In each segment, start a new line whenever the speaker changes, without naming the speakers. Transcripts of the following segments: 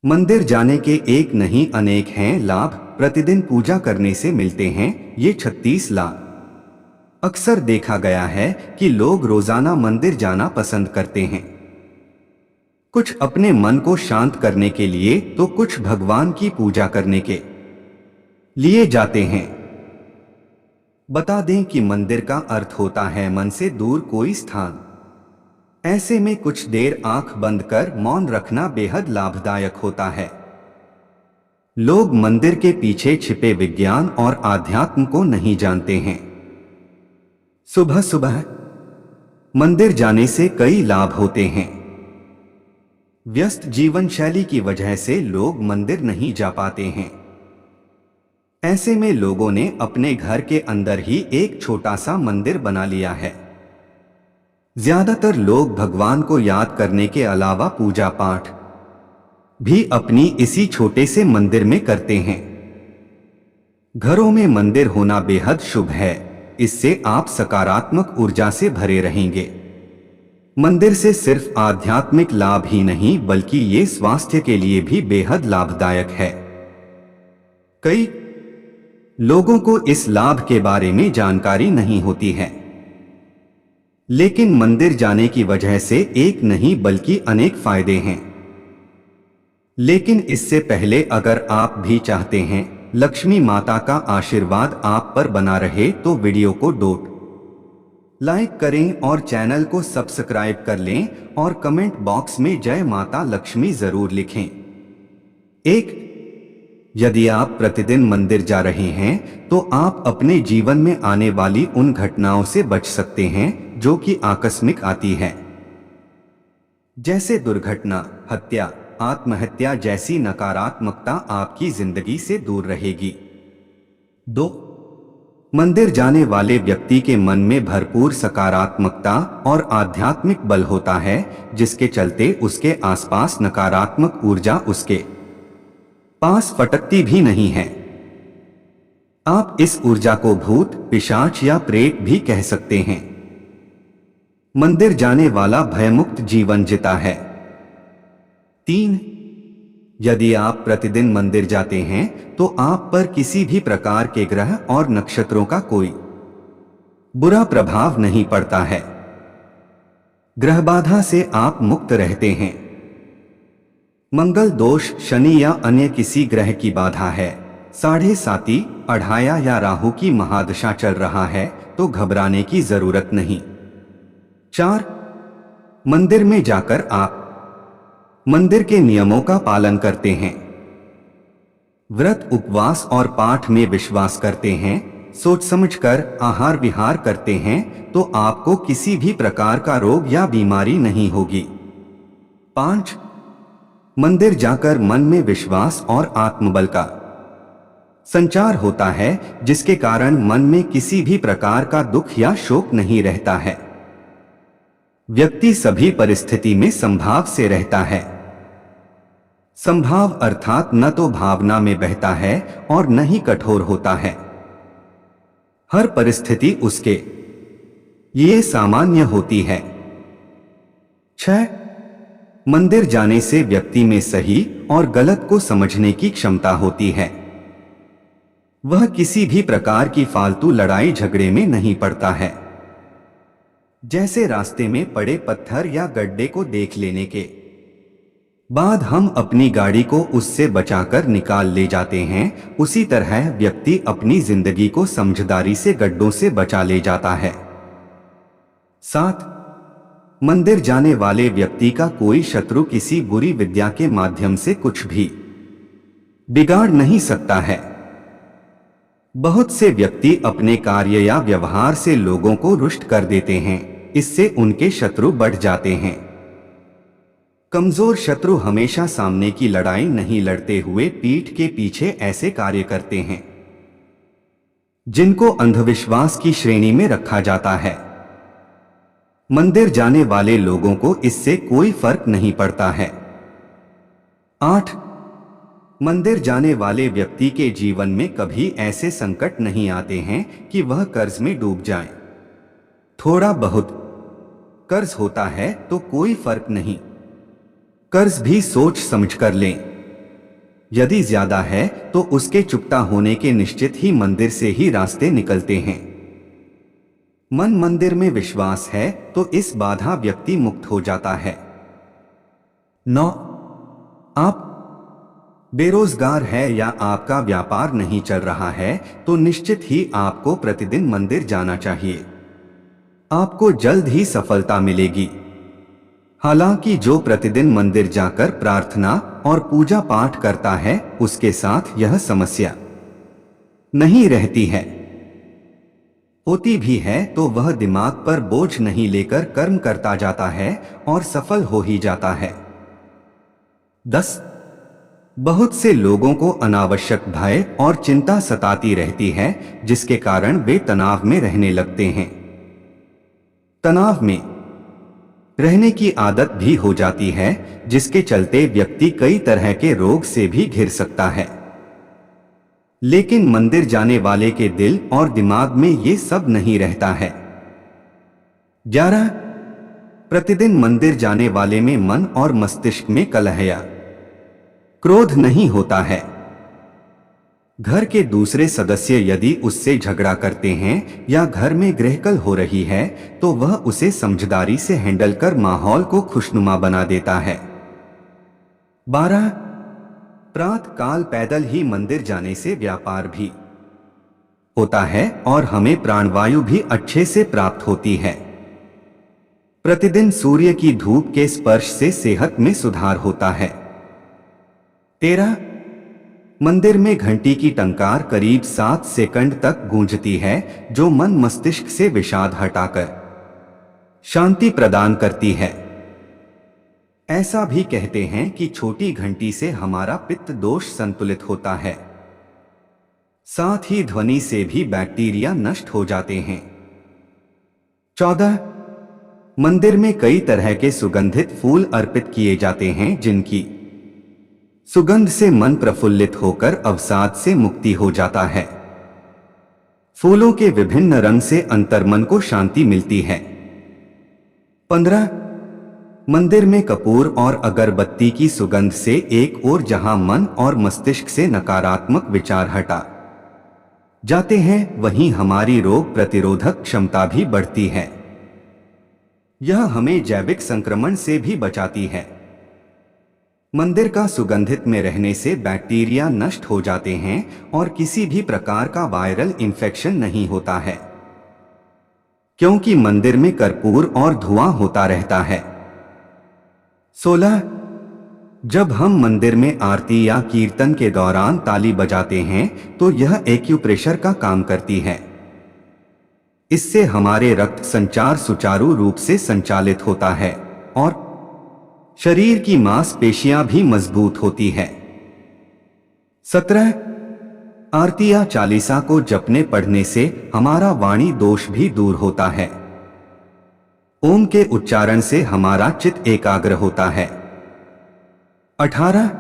मंदिर जाने के एक नहीं अनेक हैं लाभ। प्रतिदिन पूजा करने से मिलते हैं ये 36 लाभ। अक्सर देखा गया है कि लोग रोजाना मंदिर जाना पसंद करते हैं, कुछ अपने मन को शांत करने के लिए तो कुछ भगवान की पूजा करने के लिए जाते हैं। बता दें कि मंदिर का अर्थ होता है मन से दूर कोई स्थान। ऐसे में कुछ देर आंख बंद कर मौन रखना बेहद लाभदायक होता है। लोग मंदिर के पीछे छिपे विज्ञान और आध्यात्म को नहीं जानते हैं। सुबह सुबह मंदिर जाने से कई लाभ होते हैं। व्यस्त जीवन शैली की वजह से लोग मंदिर नहीं जा पाते हैं। ऐसे में लोगों ने अपने घर के अंदर ही एक छोटा सा मंदिर बना लिया है। ज्यादातर लोग भगवान को याद करने के अलावा पूजा पाठ भी अपनी इसी छोटे से मंदिर में करते हैं। घरों में मंदिर होना बेहद शुभ है। इससे आप सकारात्मक ऊर्जा से भरे रहेंगे। मंदिर से सिर्फ आध्यात्मिक लाभ ही नहीं बल्कि ये स्वास्थ्य के लिए भी बेहद लाभदायक है। कई लोगों को इस लाभ के बारे में जानकारी नहीं होती है, लेकिन मंदिर जाने की वजह से एक नहीं बल्कि अनेक फायदे हैं। लेकिन इससे पहले अगर आप भी चाहते हैं लक्ष्मी माता का आशीर्वाद आप पर बना रहे तो वीडियो को लाइक करें और चैनल को सब्सक्राइब कर लें और कमेंट बॉक्स में जय माता लक्ष्मी जरूर लिखें। एक, यदि आप प्रतिदिन मंदिर जा रहे हैं तो आप अपने जीवन में आने वाली उन घटनाओं से बच सकते हैं जो कि आकस्मिक आती है, जैसे दुर्घटना, हत्या, आत्महत्या जैसी नकारात्मकता आपकी जिंदगी से दूर रहेगी। 2, मंदिर जाने वाले व्यक्ति के मन में भरपूर सकारात्मकता और आध्यात्मिक बल होता है, जिसके चलते उसके आसपास नकारात्मक ऊर्जा उसके पास फटकती भी नहीं है। आप इस ऊर्जा को भूत, पिशाच या प्रेत भी कह सकते हैं। मंदिर जाने वाला भयमुक्त जीवन जीता है। 3, यदि आप प्रतिदिन मंदिर जाते हैं तो आप पर किसी भी प्रकार के ग्रह और नक्षत्रों का कोई बुरा प्रभाव नहीं पड़ता है। ग्रह बाधा से आप मुक्त रहते हैं। मंगल दोष, शनि या अन्य किसी ग्रह की बाधा है, 7.5 अढ़ाया या राहु की महादशा चल रहा है तो घबराने की जरूरत नहीं। 4, मंदिर में जाकर आप मंदिर के नियमों का पालन करते हैं, व्रत, उपवास और पाठ में विश्वास करते हैं, सोच समझकर आहार विहार करते हैं तो आपको किसी भी प्रकार का रोग या बीमारी नहीं होगी। 5, मंदिर जाकर मन में विश्वास और आत्मबल का संचार होता है, जिसके कारण मन में किसी भी प्रकार का दुख या शोक नहीं रहता है। व्यक्ति सभी परिस्थिति में संभाव से रहता है। संभाव अर्थात न तो भावना में बहता है और न ही कठोर होता है। हर परिस्थिति उसके लिए सामान्य होती है। 6, मंदिर जाने से व्यक्ति में सही और गलत को समझने की क्षमता होती है। वह किसी भी प्रकार की फालतू लड़ाई झगड़े में नहीं पड़ता है, जैसे रास्ते में पड़े पत्थर या गड्ढे को देख लेने के बाद हम अपनी गाड़ी को उससे बचाकर निकाल ले जाते हैं, उसी तरह व्यक्ति अपनी जिंदगी को समझदारी से गड्ढों से बचा ले जाता है। 7, मंदिर जाने वाले व्यक्ति का कोई शत्रु किसी बुरी विद्या के माध्यम से कुछ भी बिगाड़ नहीं सकता है। बहुत से व्यक्ति अपने कार्य या व्यवहार से लोगों को रुष्ट कर देते हैं, इससे उनके शत्रु बढ़ जाते हैं। कमजोर शत्रु हमेशा सामने की लड़ाई नहीं लड़ते हुए पीठ के पीछे ऐसे कार्य करते हैं जिनको अंधविश्वास की श्रेणी में रखा जाता है। मंदिर जाने वाले लोगों को इससे कोई फर्क नहीं पड़ता है। 8, मंदिर जाने वाले व्यक्ति के जीवन में कभी ऐसे संकट नहीं आते हैं कि वह कर्ज में डूब जाए। थोड़ा बहुत कर्ज होता है तो कोई फर्क नहीं, कर्ज भी सोच समझकर लें। यदि ज्यादा है तो उसके चुकता होने के निश्चित ही मंदिर से ही रास्ते निकलते हैं। मन मंदिर में विश्वास है तो इस बाधा व्यक्ति मुक्त हो जाता है। 9. आप बेरोजगार है या आपका व्यापार नहीं चल रहा है तो निश्चित ही आपको प्रतिदिन मंदिर जाना चाहिए। आपको जल्द ही सफलता मिलेगी। हालांकि जो प्रतिदिन मंदिर जाकर प्रार्थना और पूजा पाठ करता है उसके साथ यह समस्या नहीं रहती है। होती भी है तो वह दिमाग पर बोझ नहीं लेकर कर्म करता जाता है और सफल हो ही जाता है। 10. बहुत से लोगों को अनावश्यक भय और चिंता सताती रहती है जिसके कारण वे तनाव में रहने लगते हैं। तनाव में रहने की आदत भी हो जाती है जिसके चलते व्यक्ति कई तरह के रोग से भी घिर सकता है। लेकिन मंदिर जाने वाले के दिल और दिमाग में ये सब नहीं रहता है। 11. प्रतिदिन मंदिर जाने वाले में मन और मस्तिष्क में कलह या क्रोध नहीं होता है। घर के दूसरे सदस्य यदि उससे झगड़ा करते हैं या घर में गृहकलह हो रही है तो वह उसे समझदारी से हैंडल कर माहौल को खुशनुमा बना देता है। 12. प्रातः काल पैदल ही मंदिर जाने से व्यापार भी होता है और हमें प्राणवायु भी अच्छे से प्राप्त होती है। प्रतिदिन सूर्य की धूप के स्पर्श से सेहत में सुधार होता है। 13. मंदिर में घंटी की टंकार करीब 7 सेकंड तक गूंजती है जो मन मस्तिष्क से विषाद हटाकर शांति प्रदान करती है। ऐसा भी कहते हैं कि छोटी घंटी से हमारा पित्त दोष संतुलित होता है। साथ ही ध्वनि से भी बैक्टीरिया नष्ट हो जाते हैं। 14. मंदिर में कई तरह के सुगंधित फूल अर्पित किए जाते हैं जिनकी सुगंध से मन प्रफुल्लित होकर अवसाद से मुक्ति हो जाता है। फूलों के विभिन्न रंग से अंतर्मन को शांति मिलती है। 15. मंदिर में कपूर और अगरबत्ती की सुगंध से एक ओर जहां मन और मस्तिष्क से नकारात्मक विचार हटा जाते हैं वहीं हमारी रोग प्रतिरोधक क्षमता भी बढ़ती है। यह हमें जैविक संक्रमण से भी बचाती है। मंदिर का सुगंधित में रहने से बैक्टीरिया नष्ट हो जाते हैं और किसी भी प्रकार का वायरल इन्फेक्शन नहीं होता है क्योंकि मंदिर में कर्पूर और धुआं होता रहता है। 16. जब हम मंदिर में आरती या कीर्तन के दौरान ताली बजाते हैं तो यह एक्यूप्रेशर का काम करती है। इससे हमारे रक्त संचार सुचारू रूप से संचालित होता है और शरीर की मांसपेशियां भी मजबूत होती है। 17. आरती या चालीसा को जपने पढ़ने से हमारा वाणी दोष भी दूर होता है। ओम के उच्चारण से हमारा चित्त एकाग्र होता है। 18.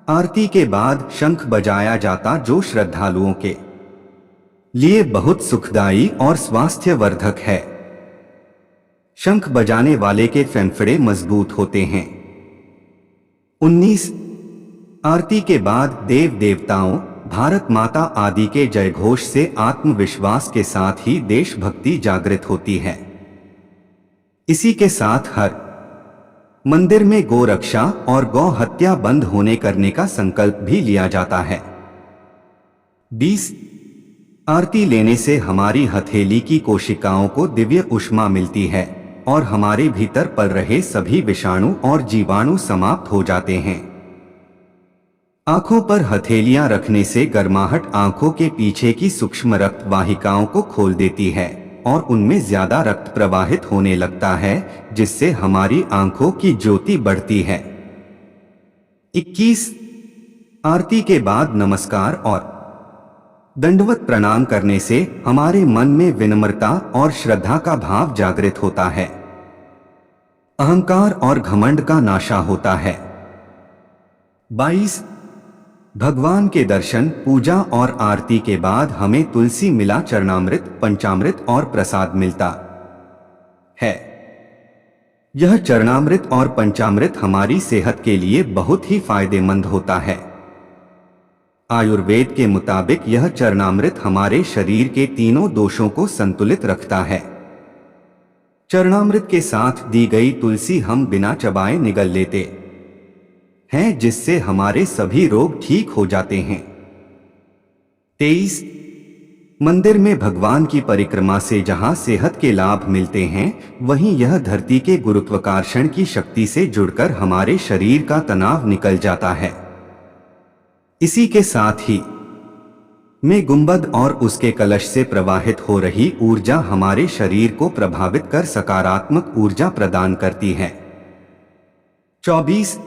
आरती के बाद शंख बजाया जाता जो श्रद्धालुओं के लिए बहुत सुखदायी और स्वास्थ्यवर्धक है। शंख बजाने वाले के फेफड़े मजबूत होते हैं। 19. आरती के बाद देव देवताओं भारत माता आदि के जयघोष से आत्मविश्वास के साथ ही देशभक्ति जागृत होती है। इसी के साथ हर मंदिर में गौ रक्षा और गौ हत्या बंद होने करने का संकल्प भी लिया जाता है। 20. आरती लेने से हमारी हथेली की कोशिकाओं को दिव्य ऊष्मा मिलती है और हमारे भीतर पल रहे सभी विषाणु और जीवाणु समाप्त हो जाते हैं। आंखों पर हथेलियां रखने से गर्माहट आंखों के पीछे की सूक्ष्म रक्त वाहिकाओं को खोल देती है और उनमें ज्यादा रक्त प्रवाहित होने लगता है जिससे हमारी आंखों की ज्योति बढ़ती है। 21. आरती के बाद नमस्कार और दंडवत प्रणाम करने से हमारे मन में विनम्रता और श्रद्धा का भाव जागृत होता है। अहंकार और घमंड का नाशा होता है। 22. भगवान के दर्शन पूजा और आरती के बाद हमें तुलसी मिला चरणामृत पंचामृत और प्रसाद मिलता है। यह चरणामृत और पंचामृत हमारी सेहत के लिए बहुत ही फायदेमंद होता है। आयुर्वेद के मुताबिक यह चरणामृत हमारे शरीर के तीनों दोषों को संतुलित रखता है। चरणामृत के साथ दी गई तुलसी हम बिना चबाए निगल लेते हैं, जिससे हमारे सभी रोग ठीक हो जाते हैं। 23 मंदिर में भगवान की परिक्रमा से जहां सेहत के लाभ मिलते हैं, वहीं यह धरती के गुरुत्वाकर्षण की शक्ति से जुड़कर हमारे शरीर का तनाव निकल जाता है। इसी के साथ ही में गुंबद और उसके कलश से प्रवाहित हो रही ऊर्जा हमारे शरीर को प्रभावित कर सकारात्मक ऊर्जा प्रदान करती है। 24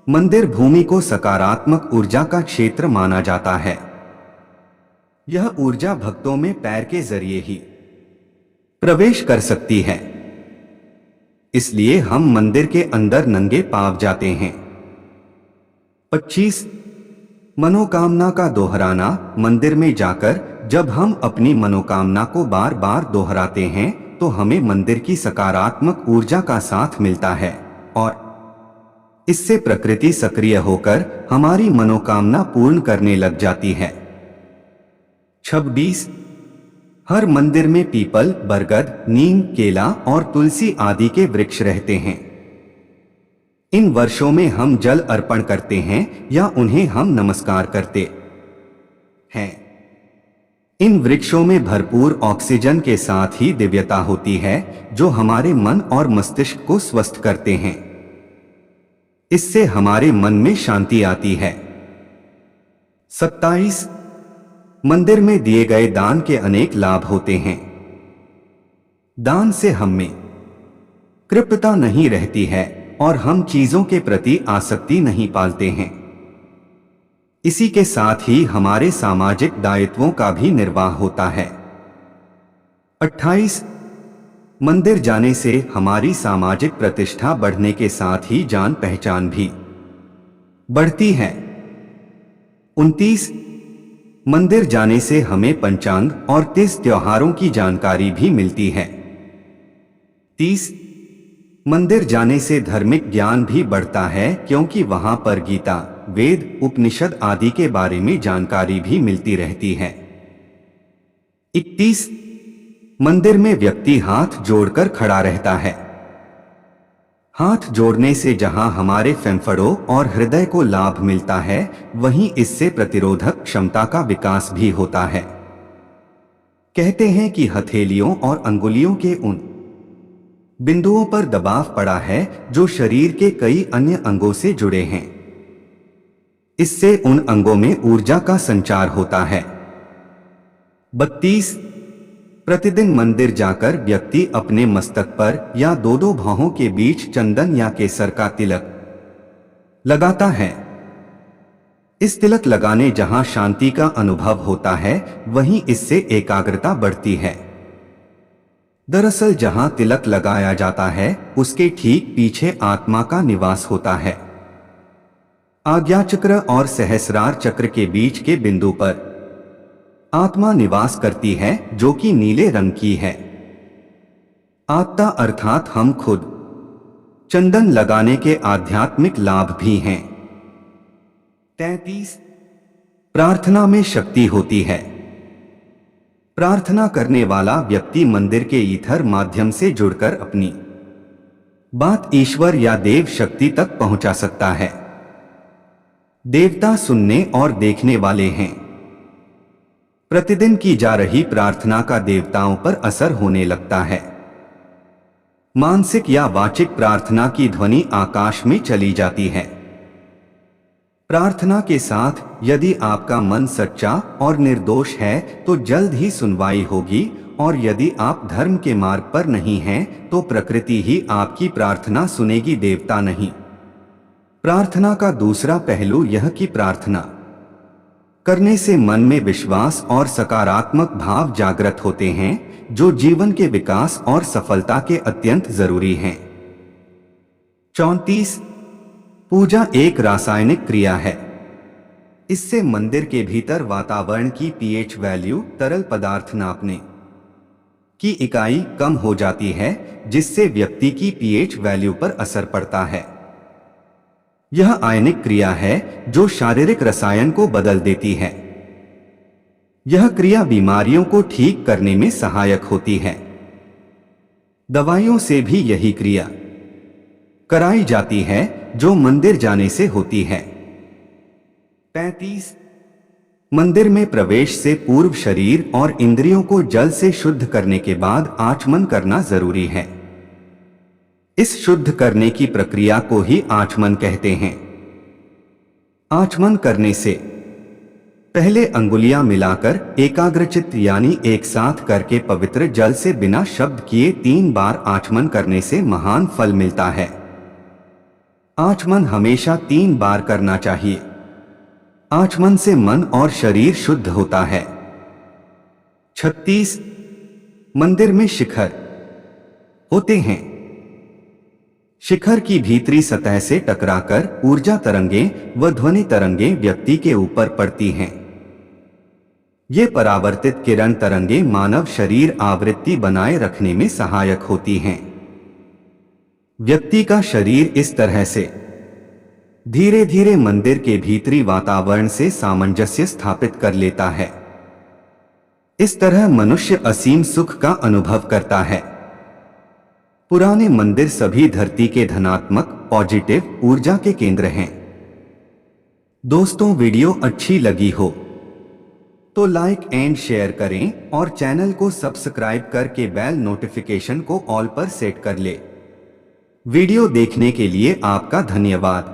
मंदिर भूमि को सकारात्मक ऊर्जा का क्षेत्र माना जाता है। यह ऊर्जा भक्तों में पैर के जरिए ही प्रवेश कर सकती है, इसलिए हम मंदिर के अंदर नंगे पांव जाते हैं। 25 मनोकामना का दोहराना। मंदिर में जाकर जब हम अपनी मनोकामना को बार बार दोहराते हैं तो हमें मंदिर की सकारात्मक ऊर्जा का साथ मिलता है और इससे प्रकृति सक्रिय होकर हमारी मनोकामना पूर्ण करने लग जाती है। 26 हर मंदिर में पीपल, बरगद, नीम, केला और तुलसी आदि के वृक्ष रहते हैं। इन वर्षों में हम जल अर्पण करते हैं या उन्हें हम नमस्कार करते हैं। इन वृक्षों में भरपूर ऑक्सीजन के साथ ही दिव्यता होती है, जो हमारे मन और मस्तिष्क को स्वस्थ करते हैं। इससे हमारे मन में शांति आती है। 27 मंदिर में दिए गए दान के अनेक लाभ होते हैं। दान से हम में कृपणता नहीं रहती है और हम चीजों के प्रति आसक्ति नहीं पालते हैं। इसी के साथ ही हमारे सामाजिक दायित्वों का भी निर्वाह होता है। 28 मंदिर जाने से हमारी सामाजिक प्रतिष्ठा बढ़ने के साथ ही जान पहचान भी बढ़ती है। 29 मंदिर जाने से हमें पंचांग और 30 त्योहारों की जानकारी भी मिलती है। 30 मंदिर जाने से धार्मिक ज्ञान भी बढ़ता है, क्योंकि वहां पर गीता, वेद, उपनिषद आदि के बारे में जानकारी भी मिलती रहती है। 31 मंदिर में व्यक्ति हाथ जोड़कर खड़ा रहता है। हाथ जोड़ने से जहां हमारे फेफड़ों और हृदय को लाभ मिलता है, वहीं इससे प्रतिरोधक क्षमता का विकास भी होता है। कहते हैं कि हथेलियों और अंगुलियों के उन बिंदुओं पर दबाव पड़ा है जो शरीर के कई अन्य अंगों से जुड़े हैं। इससे उन अंगों में ऊर्जा का संचार होता है। 32 प्रतिदिन मंदिर जाकर व्यक्ति अपने मस्तक पर या दो भौहों के बीच चंदन या केसर का तिलक लगाता है। इस तिलक लगाने जहां शांति का अनुभव होता है, वहीं इससे एकाग्रता बढ़ती है। दरअसल जहां तिलक लगाया जाता है, उसके ठीक पीछे आत्मा का निवास होता है। आज्ञा चक्र और सहस्रार चक्र के बीच के बिंदु पर आत्मा निवास करती है, जो कि नीले रंग की है। आत्मा अर्थात हम खुद। चंदन लगाने के आध्यात्मिक लाभ भी हैं। 33 प्रार्थना में शक्ति होती है। प्रार्थना करने वाला व्यक्ति मंदिर के ईथर माध्यम से जुड़कर अपनी बात ईश्वर या देव शक्ति तक पहुंचा सकता है। देवता सुनने और देखने वाले हैं। प्रतिदिन की जा रही प्रार्थना का देवताओं पर असर होने लगता है। मानसिक या वाचिक प्रार्थना की ध्वनि आकाश में चली जाती है। प्रार्थना के साथ यदि आपका मन सच्चा और निर्दोष है तो जल्द ही सुनवाई होगी, और यदि आप धर्म के मार्ग पर नहीं हैं तो प्रकृति ही आपकी प्रार्थना सुनेगी, देवता नहीं। प्रार्थना का दूसरा पहलू यह कि प्रार्थना करने से मन में विश्वास और सकारात्मक भाव जागृत होते हैं, जो जीवन के विकास और सफलता के अत्यंत जरूरी हैं। 34 पूजा एक रासायनिक क्रिया है। इससे मंदिर के भीतर वातावरण की पीएच वैल्यू, तरल पदार्थ नापने की इकाई कम हो जाती है, जिससे व्यक्ति की पीएच वैल्यू पर असर पड़ता है। यह आयनिक क्रिया है जो शारीरिक रसायन को बदल देती है। यह क्रिया बीमारियों को ठीक करने में सहायक होती है। दवाइयों से भी यही क्रिया कराई जाती है जो मंदिर जाने से होती है। 35 मंदिर में प्रवेश से पूर्व शरीर और इंद्रियों को जल से शुद्ध करने के बाद आचमन करना जरूरी है। इस शुद्ध करने की प्रक्रिया को ही आचमन कहते हैं। आचमन करने से पहले अंगुलियां मिलाकर एकाग्रचित्त यानी एक साथ करके पवित्र जल से बिना शब्द किए 3 बार आचमन करने से महान फल मिलता है। आचमन हमेशा 3 बार करना चाहिए। आचमन से मन और शरीर शुद्ध होता है। 36 मंदिर में शिखर होते हैं। शिखर की भीतरी सतह से टकराकर ऊर्जा तरंगें व ध्वनि तरंगें व्यक्ति के ऊपर पड़ती हैं। ये परावर्तित किरण तरंगें मानव शरीर आवृत्ति बनाए रखने में सहायक होती हैं। व्यक्ति का शरीर इस तरह से धीरे धीरे मंदिर के भीतरी वातावरण से सामंजस्य स्थापित कर लेता है। इस तरह मनुष्य असीम सुख का अनुभव करता है। पुराने मंदिर सभी धरती के धनात्मक पॉजिटिव ऊर्जा के केंद्र हैं। दोस्तों, वीडियो अच्छी लगी हो तो लाइक एंड शेयर करें और चैनल को सब्सक्राइब करके बेल नोटिफिकेशन को ऑल पर सेट कर ले। वीडियो देखने के लिए आपका धन्यवाद।